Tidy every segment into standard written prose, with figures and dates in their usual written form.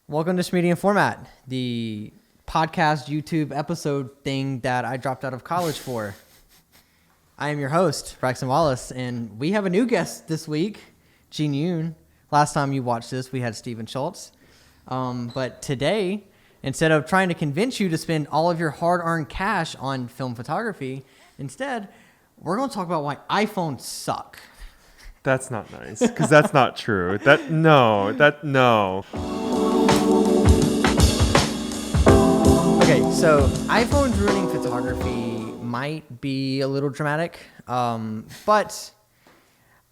Welcome to Medium Format, the podcast YouTube episode thing that I dropped out of college for. I am your host, Braxton Wallis, and we have a new guest this week, Yoon. Last time you watched this, we had Steven Schultz. But today, instead of trying to convince you to spend all of your hard-earned cash on film photography, instead, we're going to talk about why iPhones suck. That's not nice, because that's not true. No. Okay, so iPhones ruining photography might be a little dramatic, but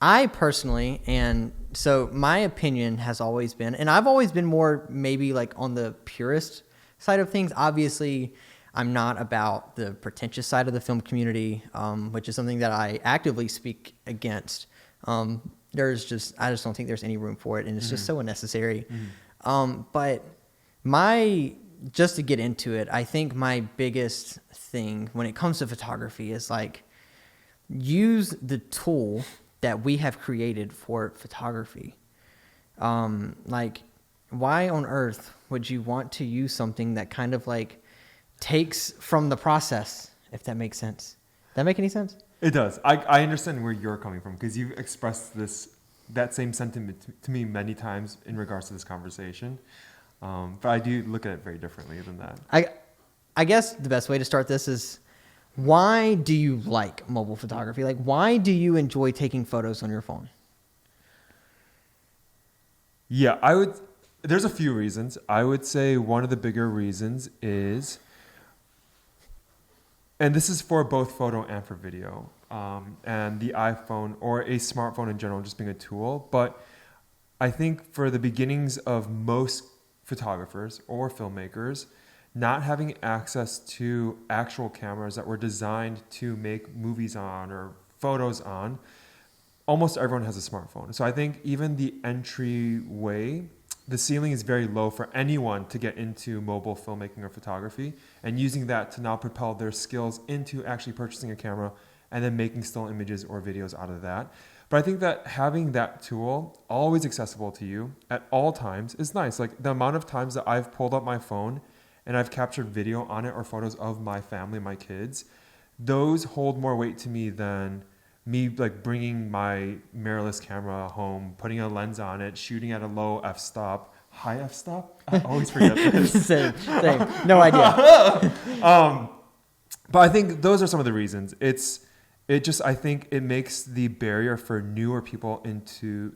I personally, and so my opinion has always been, and I've always been more maybe like on the purist side of things. Obviously, I'm not about the pretentious side of the film community, which is something that I actively speak against. I just don't think there's any room for it, and it's just so unnecessary. But just to get into it, I think my biggest thing when it comes to photography is like use the tool that we have created for photography. Like, why on earth would you want to use something that kind of like takes from the process, if that makes sense? Does that make any sense? It does. I understand where you're coming from, because you've expressed that same sentiment to me many times in regards to this conversation. But I do look at it very differently than that. I guess the best way to start this is, why do you like mobile photography? Like, why do you enjoy taking photos on your phone? Yeah, there's a few reasons. I would say one of the bigger reasons is, and this is for both photo and for video, and the iPhone or a smartphone in general just being a tool. But I think for the beginnings of most photographers or filmmakers, not having access to actual cameras that were designed to make movies on or photos on, almost everyone has a smartphone. So I think even the entryway, the ceiling is very low for anyone to get into mobile filmmaking or photography, and using that to now propel their skills into actually purchasing a camera and then making still images or videos out of that. But I think that having that tool always accessible to you at all times is nice. Like the amount of times that I've pulled up my phone and I've captured video on it or photos of my family, my kids, those hold more weight to me than me like bringing my mirrorless camera home, putting a lens on it, shooting at a low f-stop. High f-stop? I always forget this. Same. No idea. But I think those are some of the reasons. I think it makes the barrier for newer people into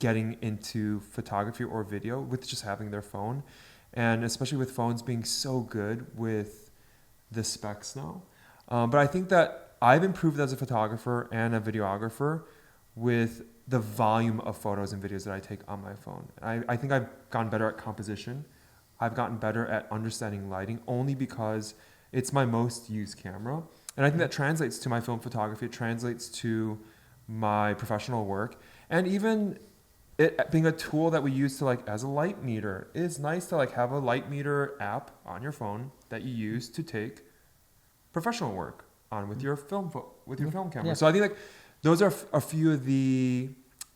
getting into photography or video with just having their phone. And especially with phones being so good with the specs now. But I think that I've improved as a photographer and a videographer with the volume of photos and videos that I take on my phone. I think I've gotten better at composition. I've gotten better at understanding lighting only because it's my most used camera. And I think that translates to my film photography. It translates to my professional work. And even it being a tool that we use to like as a light meter. It's nice to like have a light meter app on your phone that you use to take professional work on with your film camera. Yeah. So I think like those are a few of the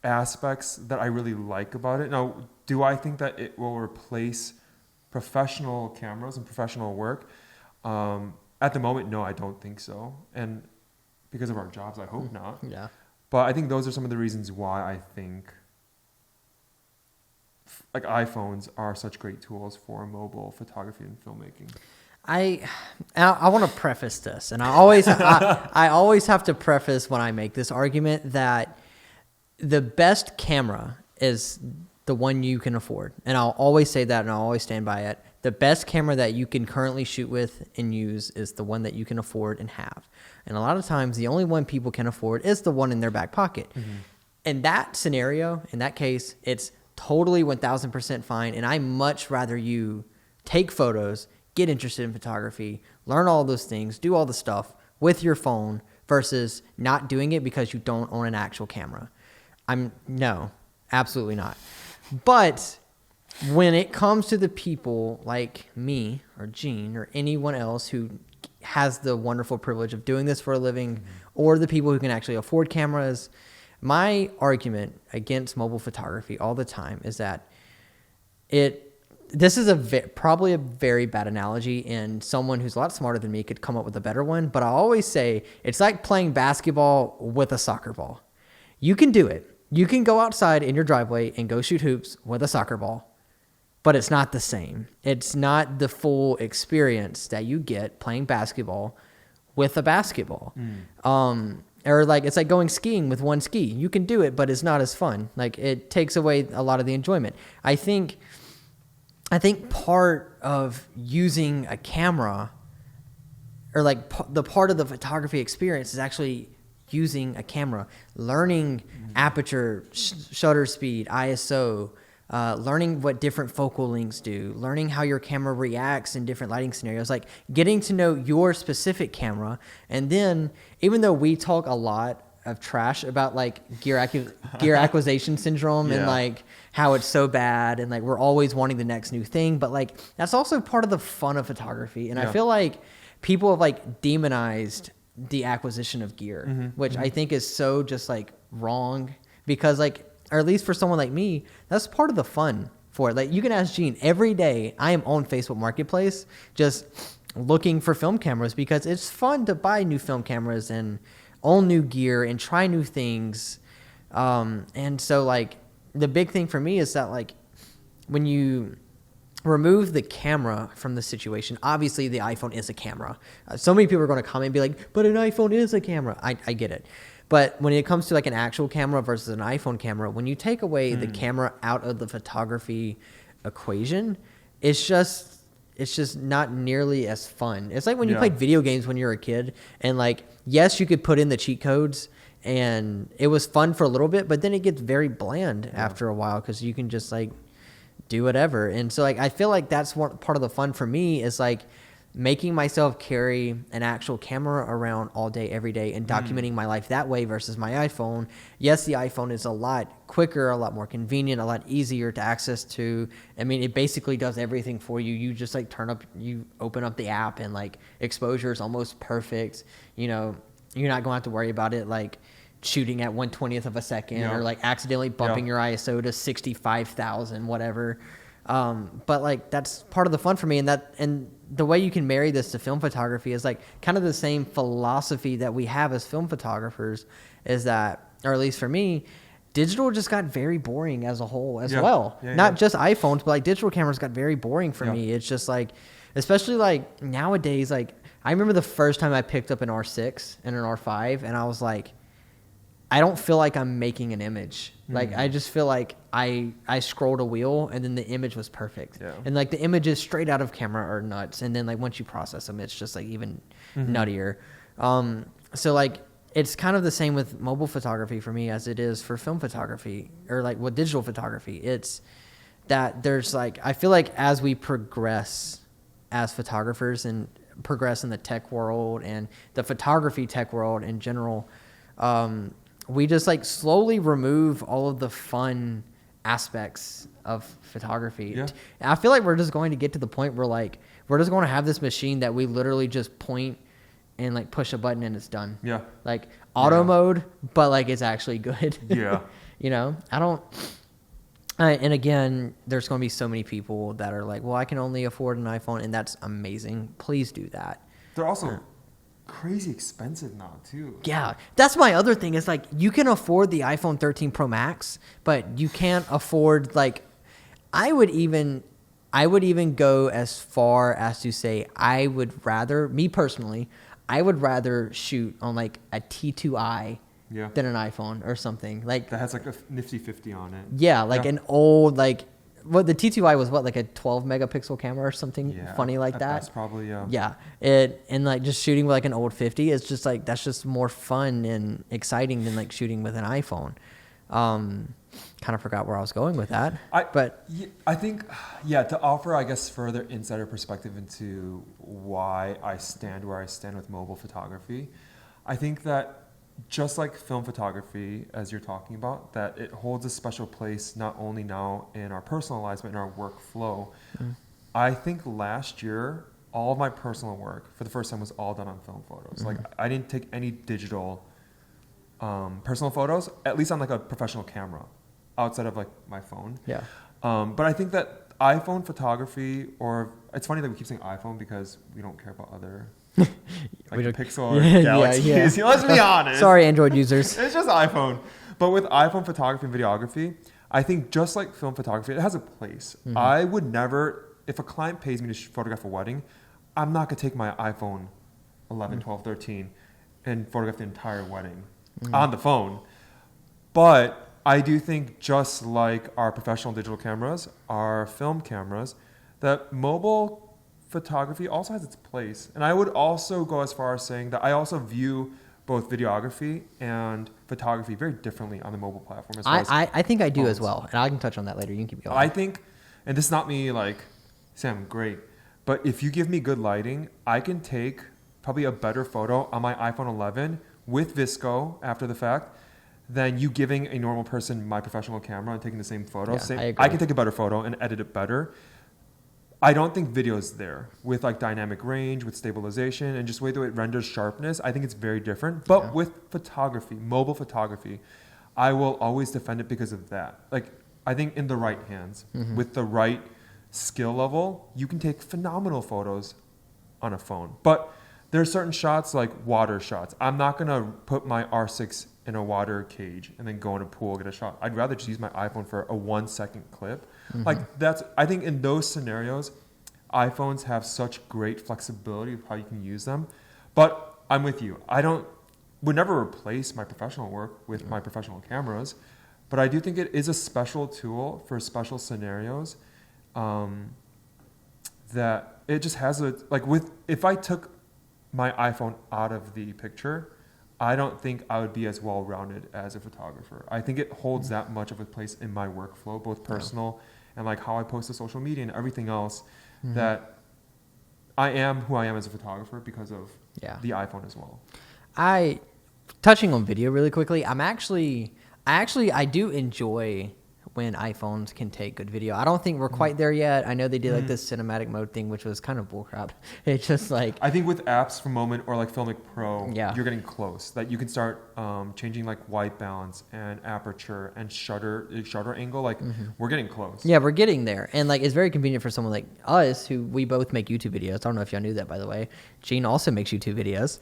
aspects that I really like about it. Now, do I think that it will replace professional cameras and professional work? At the moment, no, I don't think so. And because of our jobs, I hope not. Yeah. But I think those are some of the reasons why I think like iPhones are such great tools for mobile photography and filmmaking. I want to preface this, and I always have to preface when I make this argument that the best camera is the one you can afford. And I'll always say that, and I'll always stand by it. The best camera that you can currently shoot with and use is the one that you can afford and have. And a lot of times, the only one people can afford is the one in their back pocket. Mm-hmm. In that scenario, in that case, it's totally 1,000% fine. And I much rather you take photos, get interested in photography, learn all those things, do all the stuff with your phone versus not doing it because you don't own an actual camera. No, absolutely not. But when it comes to the people like me or Gene or anyone else who has the wonderful privilege of doing this for a living, or the people who can actually afford cameras, my argument against mobile photography all the time is that this is probably a very bad analogy, and someone who's a lot smarter than me could come up with a better one. But I always say it's like playing basketball with a soccer ball. You can do it. You can go outside in your driveway and go shoot hoops with a soccer ball, but it's not the same. It's not the full experience that you get playing basketball with a basketball. Or like it's like going skiing with one ski. You can do it, but it's not as fun. Like it takes away a lot of the enjoyment. I think part of using a camera, or like the part of the photography experience, is actually using a camera, learning aperture, shutter speed, ISO, learning what different focal lengths do, learning how your camera reacts in different lighting scenarios, like getting to know your specific camera. And then, even though we talk a lot of trash about like gear acquisition syndrome and like how it's so bad, and like we're always wanting the next new thing, but like that's also part of the fun of photography. And I feel like people have like demonized the acquisition of gear, which I think is so just like wrong, because like, or at least for someone like me, that's part of the fun for it. Like you can ask Gene, every day I am on Facebook Marketplace just looking for film cameras, because it's fun to buy new film cameras and own new gear and try new things. And so like the big thing for me is that like when you remove the camera from the situation, obviously the iPhone is a camera. So many people are going to come and be like, but an iPhone is a camera. I get it. But when it comes to like an actual camera versus an iPhone camera, when you take away the camera out of the photography equation, it's just not nearly as fun. It's like when you played video games when you were a kid, and like, yes, you could put in the cheat codes and it was fun for a little bit, but then it gets very bland after a while, because you can just like do whatever. And so like I feel like that's one part of the fun for me, is like making myself carry an actual camera around all day, every day, and documenting my life that way versus my iPhone. Yes, the iPhone is a lot quicker, a lot more convenient, a lot easier to access to. I mean, it basically does everything for you. You just like you open up the app, and like exposure is almost perfect. You know, you're not going to have to worry about it like shooting at 1/20th of a second or like accidentally bumping your ISO to 65,000, whatever. But like that's part of the fun for me, and the way you can marry this to film photography is like kind of the same philosophy that we have as film photographers, is that, or at least for me, digital just got very boring as a whole as well. Not just iPhones, but like digital cameras got very boring for me. It's just like, especially like nowadays, like I remember the first time I picked up an R6 and an R5, and I was like, I don't feel like I'm making an image. Like I just feel like I scrolled a wheel and then the image was perfect. And like the images straight out of camera are nuts. And then like once you process them, it's just like even nuttier. So like it's kind of the same with mobile photography for me as it is for film photography, or like with digital photography. It's that there's like, I feel like as we progress as photographers and progress in the tech world and the photography tech world in general, we just like slowly remove all of the fun aspects of photography. I feel like we're just going to get to the point where like we're just going to have this machine that we literally just point and like push a button and it's done. Like auto mode, but like it's actually good. You know, and again, there's going to be so many people that are like, well, I can only afford an iPhone, and that's amazing. Please do that. They're also crazy expensive now too. Yeah, that's my other thing, is like you can afford the iPhone 13 Pro Max, but you can't afford like, I would even go as far as to say me personally, I would rather shoot on like a T2i than an iPhone or something like that has like a nifty 50 on it. An old like. Well, the T2i was like a 12 megapixel camera or something funny like that. That's probably and like just shooting with like an old 50 is just like, that's just more fun and exciting than like shooting with an iPhone. Kind of forgot where I was going with that. I think to offer, I guess, further insider perspective into why I stand where I stand with mobile photography, I think that just like film photography, as you're talking about, that it holds a special place not only now in our personal lives but in our workflow. I think last year all of my personal work for the first time was all done on film photos. Like I didn't take any digital personal photos, at least on like a professional camera, outside of like my phone. But I think that iPhone photography, or it's funny that we keep saying iPhone because we don't care about other like Pixel or Galaxies. Let's be honest. Sorry, Android users. It's just iPhone. But with iPhone photography and videography, I think just like film photography, it has a place. I would never, if a client pays me to photograph a wedding, I'm not going to take my iPhone 11, 12, 13 and photograph the entire wedding on the phone. But I do think just like our professional digital cameras, our film cameras, that mobile photography also has its place. And I would also go as far as saying that I also view both videography and photography very differently on the mobile platform. As far as I think I do phones. as well. And I can touch on that later. You can keep going. I think, and this is not me like saying I'm great, but if you give me good lighting, I can take probably a better photo on my iPhone 11 with Visco after the fact than you giving a normal person my professional camera and taking the same photo. Yeah, I can take a better photo and edit it better. I don't think video is there with like dynamic range, with stabilization, and just the way it renders sharpness. I think it's very different. But with photography, mobile photography, I will always defend it because of that. Like, I think in the right hands, with the right skill level, you can take phenomenal photos on a phone. But there are certain shots like water shots. I'm not going to put my R6 in a water cage and then go in a pool, get a shot. I'd rather just use my iPhone for a 1 second clip. Like I think in those scenarios, iPhones have such great flexibility of how you can use them. But I'm with you. Would never replace my professional work with my professional cameras, but I do think it is a special tool for special scenarios. That it just has if I took my iPhone out of the picture, I don't think I would be as well-rounded as a photographer. I think it holds that much of a place in my workflow, both personal and like how I post to social media and everything else, that I am who I am as a photographer because of the iPhone as well. Touching on video really quickly, I do enjoy when iPhones can take good video. I don't think we're quite there yet. I know they did like this cinematic mode thing, which was kind of bullcrap. It's just like, I think with apps for Moment or like Filmic Pro, Yeah. you're getting close. That you can start changing like white balance and aperture and shutter angle. Like we're getting close. yeah, we're getting there. And like, it's very convenient for someone like us who we both make YouTube videos. I don't know if y'all knew that, by the way. Gene also makes YouTube videos.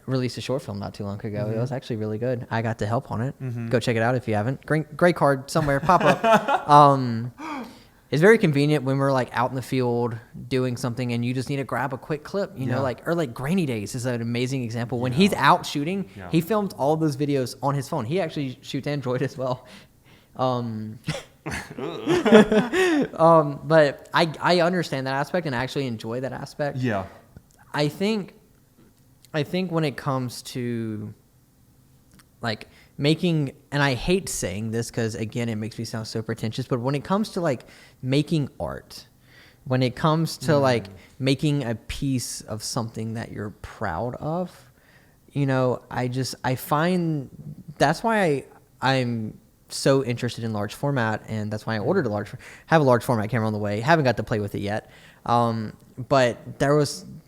Released a short film not too long ago. It was actually really good. I got to help on it. Go check it out if you haven't. Great card somewhere pop up. It's very convenient when we're like out in the field doing something and you just need to grab a quick clip, you know, or like Grainy Days is an amazing example. When he's out shooting, he filmed all those videos on his phone. He actually shoots Android as well. But I understand that aspect and I actually enjoy that aspect. Yeah. I think when it comes to like making, and I hate saying this because again it makes me sound so pretentious, but when it comes to like making art, when it comes to like making a piece of something that you're proud of, you know, I find that's why I'm so interested in large format, and that's why I ordered have a large format camera on the way. Haven't got to play with it yet, but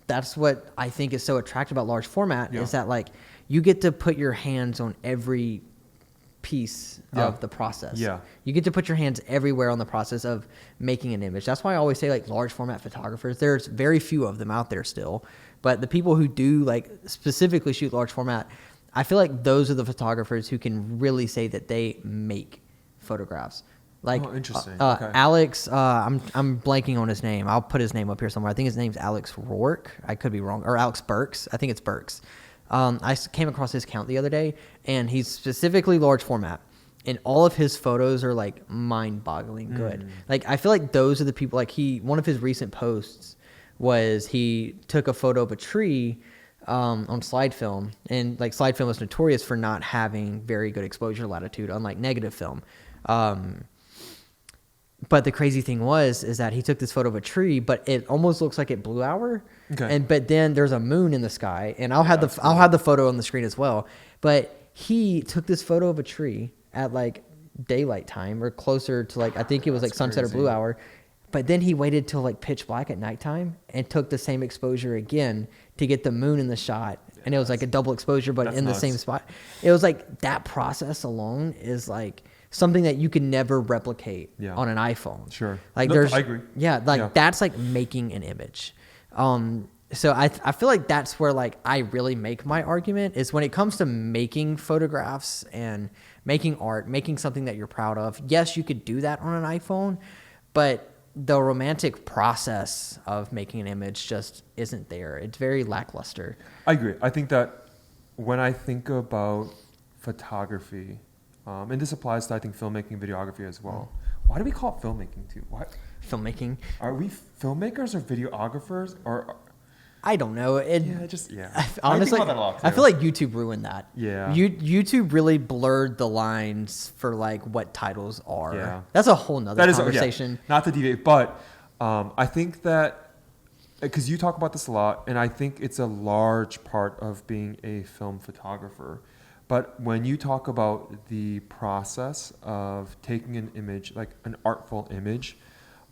that's what I think is so attractive about large format is that like you get to put your hands on every piece of the process. Yeah. You get to put your hands everywhere on the process of making an image. That's why I always say like large format photographers, there's very few of them out there still, but the people who do like specifically shoot large format, I feel like those are the photographers who can really say that they make photographs. Like, interesting. Okay. Alex, I'm blanking on his name. I'll put his name up here somewhere. I think his name's Alex Rourke. I could be wrong. Or Alex Burks. I think it's Burks. I came across his account the other day, and he's specifically large format. And all of his photos are, like, mind-boggling good. Like, I feel like those are the people, like, one of his recent posts was he took a photo of a tree on slide film. And, like, slide film is notorious for not having very good exposure latitude, unlike negative film. But the crazy thing is that he took this photo of a tree, but it almost looks like it blue hour. Okay. But then there's a moon in the sky, and I'll have the photo on the screen as well. But he took this photo of a tree at like daylight time or closer to like, I think it was like sunset or blue hour. But then he waited till like pitch black at nighttime and took the same exposure again to get the moon in the shot. Yeah, and it was like a double exposure, but in the same spot. It was like that process alone is like something that you can never replicate Yeah. on an iPhone. Sure. Like No, I agree. Yeah, like Yeah. that's like making an image. So I feel like that's where like I really make my argument is when it comes to making photographs and making art, making something that you're proud of. Yes, you could do that on an iPhone, but the romantic process of making an image just isn't there. It's very lackluster. I agree. I think that when I think about photography, and this applies to, I think, filmmaking, videography as well. Why do we call it filmmaking too? What? Filmmaking. Are we filmmakers or videographers? Or I don't know. honestly, Honestly, I think about that a lot too. I feel like YouTube ruined that. Yeah. YouTube really blurred the lines for like what titles are. Yeah. That's a whole nother that is conversation. not to deviate, but I think that because you talk about this a lot, and I think it's a large part of being a film photographer. But when you talk about the process of taking an image, like an artful image,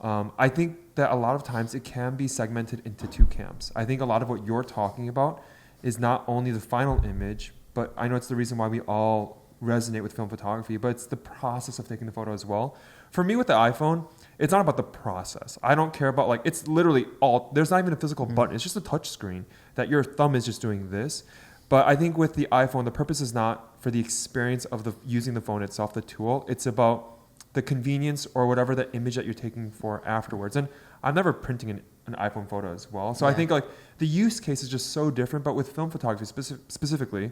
I think that a lot of times it can be segmented into two camps. I think a lot of what you're talking about is not only the final image, but I know it's the reason why we all resonate with film photography, but it's the process of taking the photo as well. For me with the iPhone, it's not about the process. I don't care about it's literally there's not even a physical button. It's just a touch screen that your thumb is just doing this. But I think with the iPhone, the purpose is not for the experience of using the phone itself, the tool. It's about the convenience or whatever the image that you're taking for afterwards. And I'm never printing an iPhone photo as well. So I think the use case is just so different. But with film photography specifically,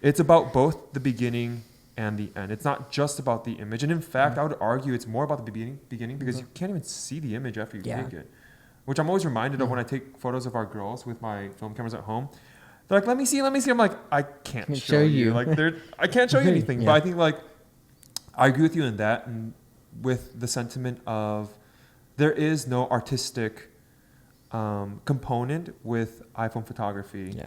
it's about both the beginning and the end. It's not just about the image. And in fact, I would argue it's more about the beginning because you can't even see the image after you take it, which I'm always reminded of when I take photos of our girls with my film cameras at home. They're like, let me see. I'm like, I can't show you. I can't show you anything. But I think I agree with you in that, and with the sentiment of there is no artistic component with iPhone photography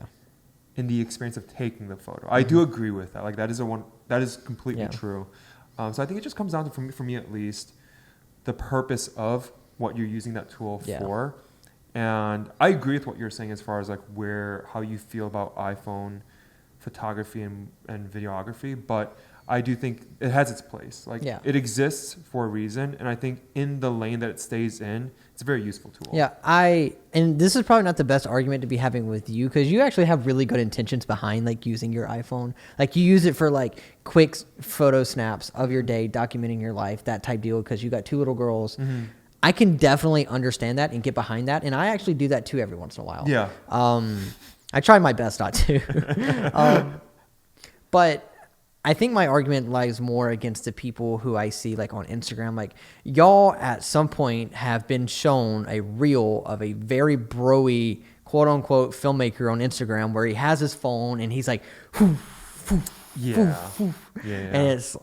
in the experience of taking the photo. I do agree with that. That is completely true. So I think it just comes down to, for me at least, the purpose of what you're using that tool for. And I agree with what you're saying as far as how you feel about iPhone photography and videography, but I do think it has its place. It exists for a reason, and I think in the lane that it stays in, it's a very useful tool. Yeah, and this is probably not the best argument to be having with you because you actually have really good intentions behind using your iPhone. You use it for quick photo snaps of your day, documenting your life, that type deal because you got two little girls. Mm-hmm. I can definitely understand that and get behind that, and I actually do that too every once in a while. Yeah. I try my best not to. But I think my argument lies more against the people who I see on Instagram. Y'all at some point have been shown a reel of a very bro-y, quote unquote, filmmaker on Instagram where he has his phone and he's like, whoo, whoo, yeah. Whoo, whoo. Yeah. And it's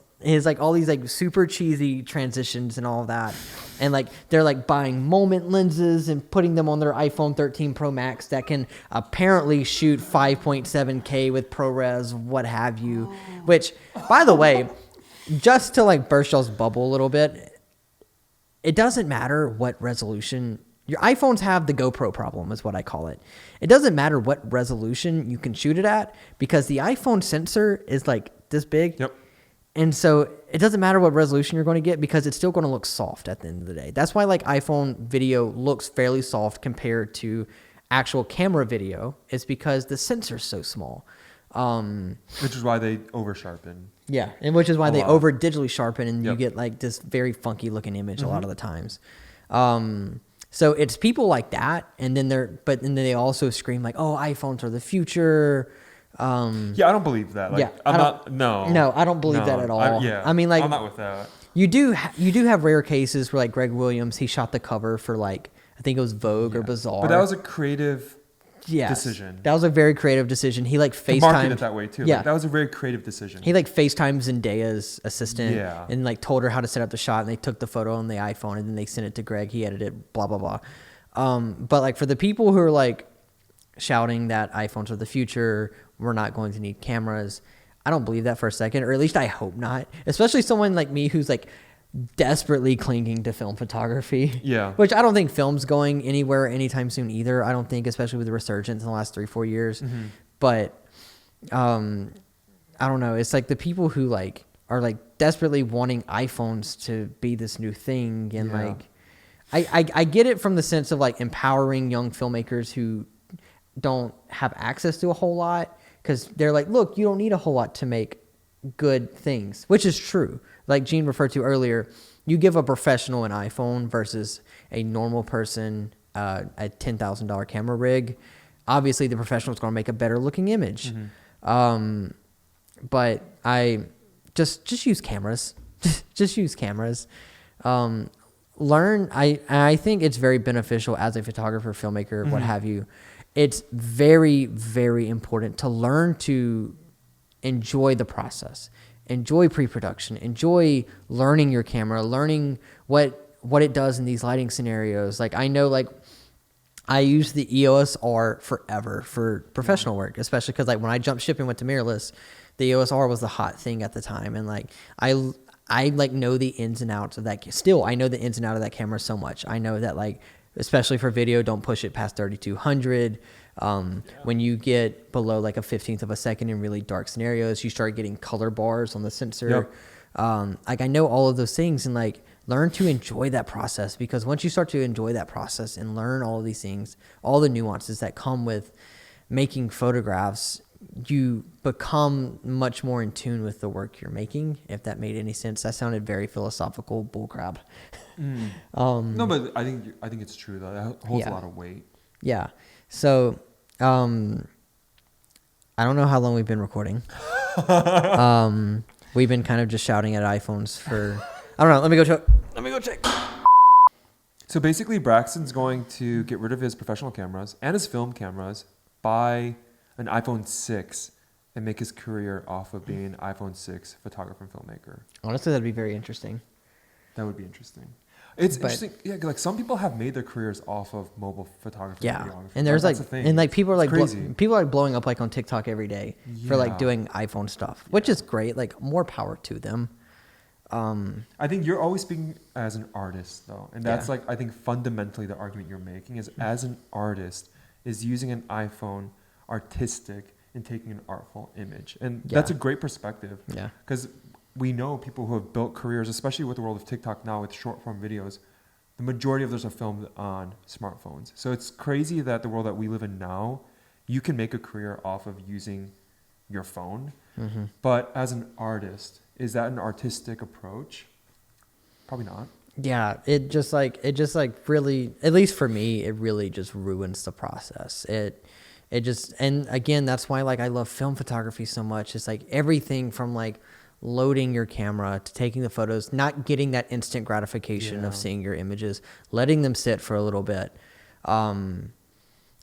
all these super cheesy transitions and all of that. And they're buying moment lenses and putting them on their iPhone 13 Pro Max that can apparently shoot 5.7K with ProRes, what have you. Which, by the way, just to burst y'all's bubble a little bit, it doesn't matter what resolution. Your iPhones have the GoPro problem, is what I call it. It doesn't matter what resolution you can shoot it at because the iPhone sensor is this big. Yep. And so it doesn't matter what resolution you're going to get because it's still going to look soft at the end of the day. That's why iPhone video looks fairly soft compared to actual camera video. It's because the sensor's so small. Which is why they over sharpen. Yeah, and which is why they over digitally sharpen and you get this very funky looking image a lot of the times. So it's people like that, and then they also scream oh, iPhones are the future. I don't believe that. No, I don't believe that at all. I mean, I'm not with that. You do have rare cases where Greg Williams, he shot the cover for I think it was Vogue or Bazaar. But that was a creative decision. That was a very creative decision. He FaceTimed. Market it that way too. That was a very creative decision. He FaceTimed Zendaya's assistant and told her how to set up the shot, and they took the photo on the iPhone and then they sent it to Greg. He edited it, blah blah blah. But for the people who are shouting that iPhones are the future, we're not going to need cameras, I don't believe that for a second, or at least I hope not. Especially someone like me who's desperately clinging to film photography. Yeah. Which I don't think film's going anywhere anytime soon either. I don't think, especially with the resurgence in the last 3-4 years. Mm-hmm. But I don't know. It's the people who are like desperately wanting iPhones to be this new thing. And like, I get it from the sense of like empowering young filmmakers who don't have access to a whole lot, because they're like, look, you don't need a whole lot to make good things, which is true. Like Gene referred to earlier, you give a professional an iPhone versus a normal person a $10,000 camera rig. Obviously, the professional is going to make a better looking image. But I just use cameras. just use cameras. Learn. I think it's very beneficial as a photographer, filmmaker, what have you. It's very, very important to learn to enjoy the process, enjoy pre-production, enjoy learning your camera, learning what it does in these lighting scenarios. Like I know, like I use the EOS R forever for professional work, especially because like when I jumped ship and went to mirrorless, the EOS R was the hot thing at the time, and like I like know the ins and outs of that. Still, I know the ins and outs of that camera so much. I know that like, especially for video, don't push it past 3200. When you get below like a 15th of a second in really dark scenarios, you start getting color bars on the sensor. Like I know all of those things, and like learn to enjoy that process, because once you start to enjoy that process and learn all of these things, all the nuances that come with making photographs, you become much more in tune with the work you're making, if that made any sense. That sounded very philosophical bullcrap. No, but I think it's true though. That holds a lot of weight. Yeah. So, I don't know how long we've been recording. We've been kind of just shouting at iPhones for, I don't know. Let me go check. So basically, Braxton's going to get rid of his professional cameras and his film cameras, buy an iPhone 6, and make his career off of being an iPhone 6 photographer and filmmaker. Honestly, that'd be very interesting. That would be interesting. It's interesting. Yeah, like some people have made their careers off of mobile photography. Yeah, and there's like, and like people are like, people are blowing up like on TikTok every day for like doing iPhone stuff, which is great. Like more power to them. I think you're always speaking as an artist though, and that's like I think fundamentally the argument you're making is as an artist is using an iPhone artistic and taking an artful image, and that's a great perspective. Yeah, because we know people who have built careers, especially with the world of TikTok now with short form videos, the majority of those are filmed on smartphones. So it's crazy that the world that we live in now, you can make a career off of using your phone. But as an artist, is that an artistic approach? Probably not. Yeah, it just like really, at least for me, it really just ruins the process. It just, and again, that's why like I love film photography so much. It's like everything from like loading your camera to taking the photos, not getting that instant gratification of seeing your images, letting them sit for a little bit, and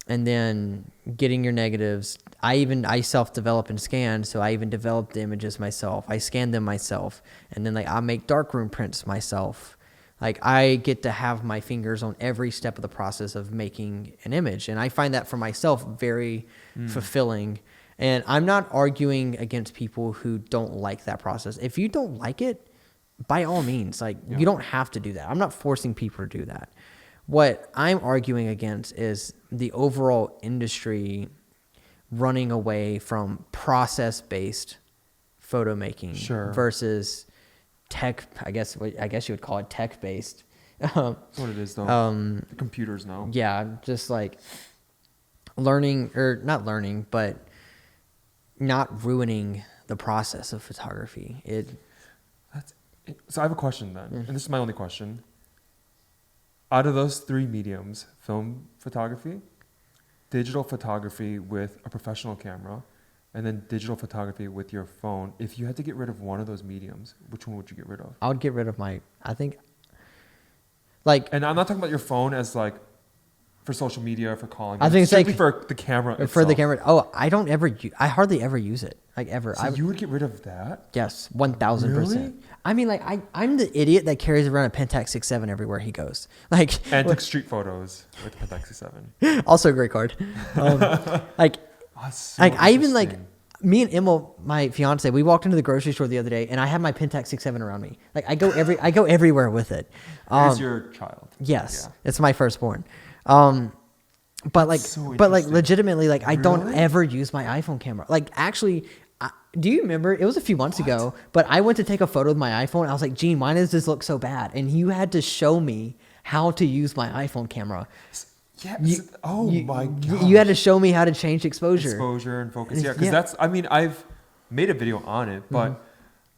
then getting your negatives. I self-develop and scan, so I even develop the images myself. I scan them myself, and then like I make darkroom prints myself. Like I get to have my fingers on every step of the process of making an image, and I find that for myself very fulfilling. And I'm not arguing against people who don't like that process. If you don't like it, by all means, like you don't have to do that. I'm not forcing people to do that. What I'm arguing against is the overall industry running away from process-based photo making versus tech. I guess you would call it tech-based. That's what it is, though. The computers now. Yeah, just like learning, or not learning, but not ruining the process of photography. So I have a question then, and this is my only question. Out of those three mediums, film photography, digital photography with a professional camera, and then digital photography with your phone, if you had to get rid of one of those mediums, which one would you get rid of? I would get rid of and I'm not talking about your phone as like for social media, for calling. I think it's like for the camera itself. For the camera. Oh, I hardly ever use it. Like ever. So you would get rid of that? Yes, 1,000%. Really? I mean, like I'm the idiot that carries around a Pentax 6.7 everywhere he goes. Like and took street photos with the Pentax 6.7. Also a great card. I even like me and Emma, my fiance, we walked into the grocery store the other day, and I had my Pentax 6.7 around me. Like I go everywhere with it. It's your child. Yes, it's my firstborn. But legitimately, like I don't ever use my iPhone camera. Like actually, Do you remember? It was a few months ago, but I went to take a photo with my iPhone. I was like, Gene, why does this look so bad? And you had to show me how to use my iPhone camera. Yeah. My god. You had to show me how to change exposure And focus. Yeah, because that's. I mean, I've made a video on it, but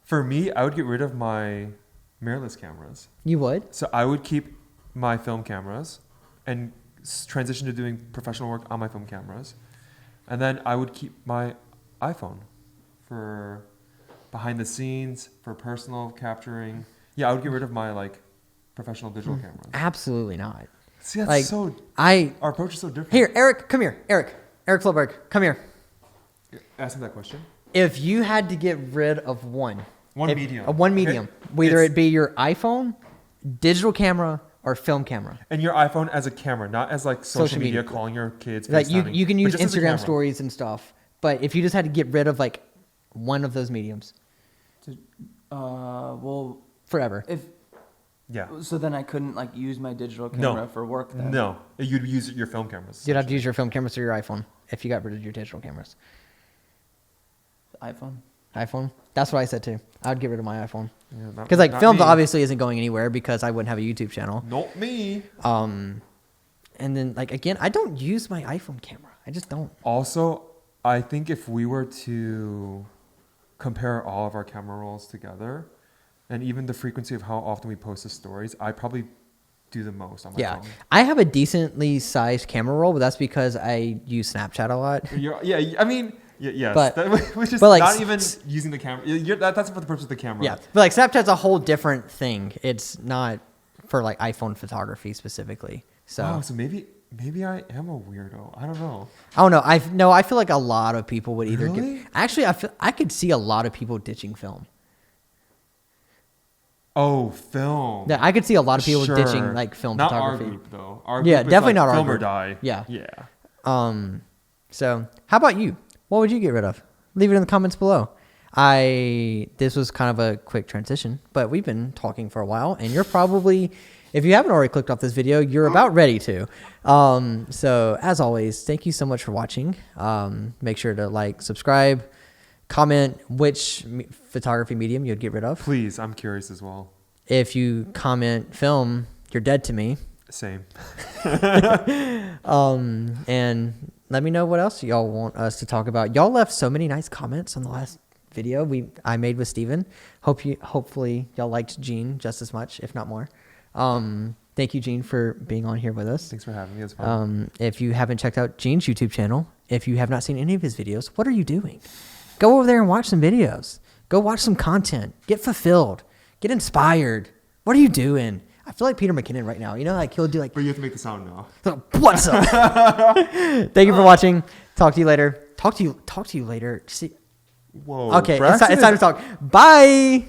for me, I would get rid of my mirrorless cameras. You would? So I would keep my film cameras and transition to doing professional work on my film cameras, and then I would keep my iPhone for behind the scenes, for personal capturing. Yeah, I would get rid of my like professional digital cameras. Absolutely not. See, that's Like, so. Our approach is so different. Here, Eric, come here. Eric Floberg, come here. Ask him that question. If you had to get rid of one medium, Okay. whether it be your iPhone, digital camera, or film camera, And your iPhone as a camera, not as like social media, calling your kids. like you FaceTiming, can but use just as a Instagram camera. stories and stuff. But if you just had to get rid of like one of those mediums Well, forever, Yeah. so then I couldn't like use my digital camera for work then. No, you'd use your film cameras. you'd have to use your film cameras or your iPhone if you got rid of your digital cameras. iPhone. That's what I said too. I would get rid of my iPhone Yeah, because like not films me. obviously isn't going anywhere because I wouldn't have a YouTube channel. Not me. And then like again, I don't use my iPhone camera. I just don't. Also, I think if we were to compare all of our camera rolls together, and even the frequency of how often we post the stories, I probably do the most on my Yeah, phone. I have a decently sized camera roll, but that's because I use Snapchat a lot. I mean, yes, But- which is but, like, not even using the camera. That's for the purpose of the camera. Yeah, but like Snapchat's a whole different thing. It's not for like iPhone photography specifically. So So maybe I am a weirdo. I don't know. I don't know. I feel like a lot of people would either Really? actually I could see a lot of people ditching film. Oh, film. Yeah, I could see a lot of people Sure. ditching like film Not photography. our group though. Our Yeah, group is definitely like not our film or group. die. Yeah. Yeah. So how about you? What would you get rid of? Leave it in the comments below. This was kind of a quick transition, but we've been talking for a while, and you're probably, if you haven't already clicked off this video, you're about ready to. So as always, thank you so much for watching. Make sure to like, subscribe, comment which photography medium you'd get rid of. Please, I'm curious as well. If you comment film, you're dead to me. Same. And let me know what else y'all want us to talk about. Y'all left so many nice comments on the last video I made with Steven. Hopefully y'all liked Gene just as much, if not more. Thank you, Gene, for being on here with us. Thanks for having me. It's fun. If you haven't checked out Gene's YouTube channel, if you have not seen any of his videos, what are you doing? Go over there and watch some videos. Go watch some content. Get fulfilled. Get inspired. What are you doing? I feel like Peter McKinnon right now. You know, like he'll do like, But you have to make the sound now. what's up? Thank you for watching. Talk to you later. Talk to you later. See. Whoa. Okay, Braxton it's time to talk. Bye.